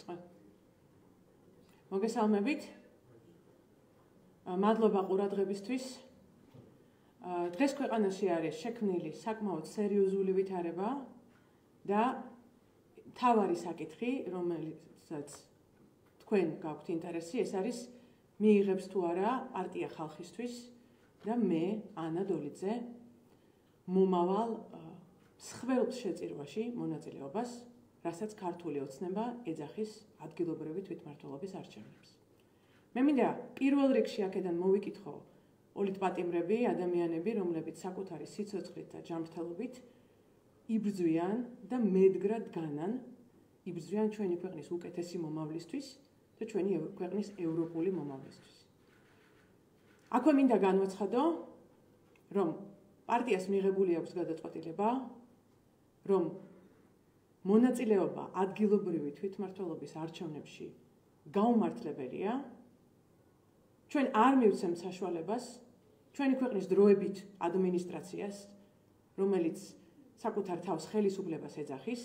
სიტყვა. მოგესალმებით. მადლობა ყურადღებისთვის. დღეს ქვეყანაში არის შექმნილი საკმაოდ სერიოზული ვითარება და მთავარი საკითხი, რომელსაც თქვენ გაქვთ ინტერესი, ეს არის მიიღებს თუ არა პარტია ხალხისთვის და მე, ანა დოლიძე, მომავალ მსხვილ შეწირვაში მონაწილეობას, რასაც ქართული ოცნება ეძახის ადგილობრივი თვითმმართველობის არჩევნებს. მე მინდა პირველ რიგში აქედან მოვიკითხო პოლიტპატიმრები, ადამიანები, რომლებიც საკუთარი სიცოცხლით და ჯანმრთელობით იბრძვიან და მედგრად განან, იბრძვიან ჩვენი ქვეყნის უკეთესი მომავლისთვის და ჩვენი ქვეყნის ევროპული მომავლისთვის. აქვე მინდა განვაცხადო, რომ პარტიას მიღებული აქვს გადაწყვეტილება, რომ მონაწილეობა ადგილობრივი თვითმმართველობის არჩევნებში გაუმართლებელია. ჩვენ არ მივცემთ საშუალებას ჩვენი ქვეყნის დროებით ადმინისტრაციას, რომელიც საკუთარ თავს ხელისუფლებას ეძახის,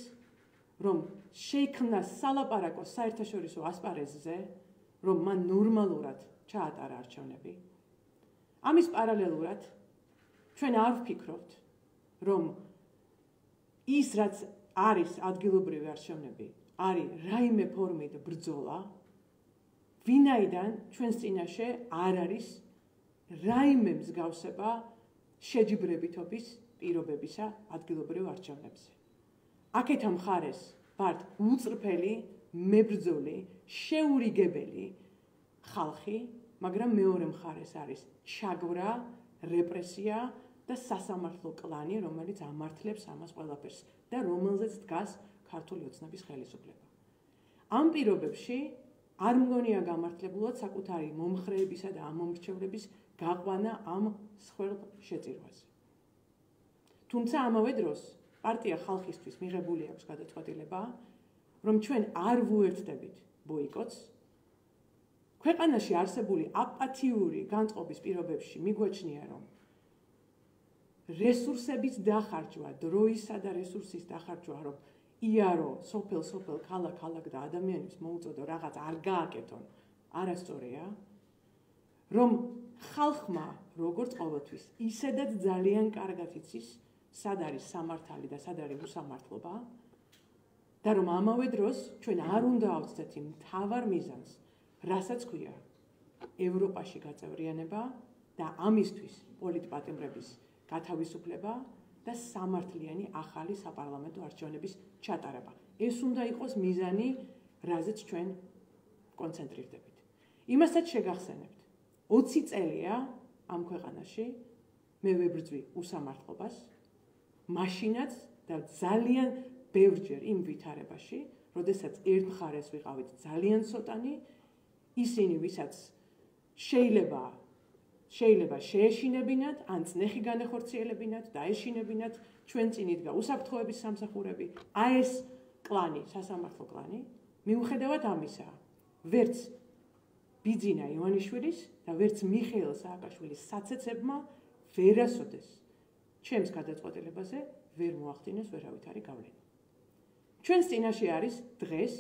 რომ შეიქმნა სალაპარაკო საერთაშორისო ასპარეზზე, რომ მან ნორმალურად ჩაატარა არჩევნები. ამის პარალელურად ჩვენ არ ვფიქრობთ, რომ ის რაც არის ადგილობრივი არჩევნები, არის რაიმე ფორმით ბრძოლა, ვინაიდან ჩვენს წინაშე არ არის რაიმე მსგავსება შეჯიბრებითობის პირობებისა ადგილობრივ არჩევნებზე. აქეთა მხარეს ვართ უწრფელი, მებრძოლი, შეურიგებელი ხალხი, მაგრამ მეორე მხარეს არის ჩაგვრა, რეპრესია და სასამართლო კლანი, რომელიც ამართლებს ამას ყველაფერს და რომელზეც დგას ქართული ოცნების ხელისუფლება. ამ პირობებში არ მგონია გამართლებულად საკუთარი მომხრეებისა და ამომრჩევლების გაყვანა ამ მსხვილ შეწირვაზე. თუმცა ამავე დროს პარტია ხალხისთვის მიღებული აქვს გადაწყვეტილება, რომ ჩვენ არ ვუერთდებით ბოიკოტს. ქვეყანაში არსებული აპათიური განწყობის პირობებში მიგვაჩნია, რომ რესურსების დახარჯვა, დროისა და რესურსის დახარჯვა, რომ იარო სოფელ, ქალაქ და ადამიანებს მოუწოდო რაღაც არ გააკეთონ, არასწორია, რომ ხალხმა როგორც ყოველთვის ისედაც ძალიან კარგად იცის, სად არის სამართალი და სად არის უსამართლობა და რომ ამავე დროს ჩვენ არ უნდა ავწდეთ იმ მთავარ მიზანს, რასაც ქვია ევროპაში გაწევრიანება და ამისთვის პოლიტპატიმრების გათავისუფლება და სამართლიანი ახალი საპარლამენტო არჩევნების ჩატარება. ეს უნდა იყოს მიზანი, რაზეც ჩვენ კონცენტრირდებით. იმასაც შეგახსენებთ. 20 წელია ამ ქვეყანაში მე ვებრძვი უსამართლობას, მაშინაც და ძალიან ბევრჯერ იმ ვითარებაში, როდესაც ერთ მხარეს ვიყავით ძალიან ცოტანი, ისინი, ვისაც შეიძლება შეეშინებინათ, ან წნეხი განეხორციელებინათ და ეშინებინათ ჩვენ წინ იდგა უსაფრთხოების სამსახურები, ეს კლანი, სასამართლო კლანი, მიუხედავად ამისა, ვერც ბიძინა ივანიშვილის და ვერც მიხეილ სააკაშვილის საცეცებმა ვერასოდეს ჩემს გადაწყვეტილებაზე ვერ მოახდინეს ვერავითარი გავლენა. ჩვენს წინაშე არის დღეს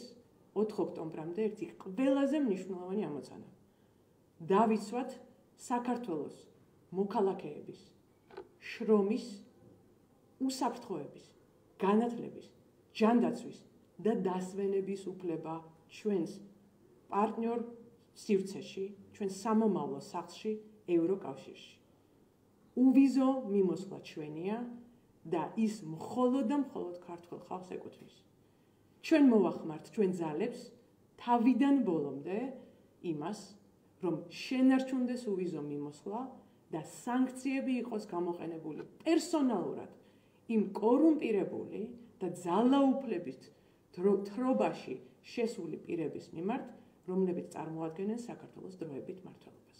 4 ოქტომბრამდე ერთი ყველაზე მნიშვნელოვანი ამოცანა. დავიცვათ საქართველოს მოქალაქეების, შრომის, უსაფრთხოების, განათლების, ჯანდაცვის და დასვენების უფლება ჩვენს პარტნიორ სივრცეში, ჩვენს სამომავლო სახლში, ევროკავშირში. უვიზო მიმოსვლა ჩვენია და ის მხოლოდ და მხოლოდ ქართველ ხალხს ეკუთვნის. ჩვენ მოვახმართ ჩვენ ძალებს თავიდან ბოლომდე იმას, რომ შენარჩუნდეს უვიზო მიმოსვლა და სანქციები იყოს გამოყენებული პერსონალურად იმ კორუმპირებული და ძალაუფლებით თრობაში შესული პირების მიმართ, რომლებიც წარმოადგენენ საქართველოს დროებით მმართველობას.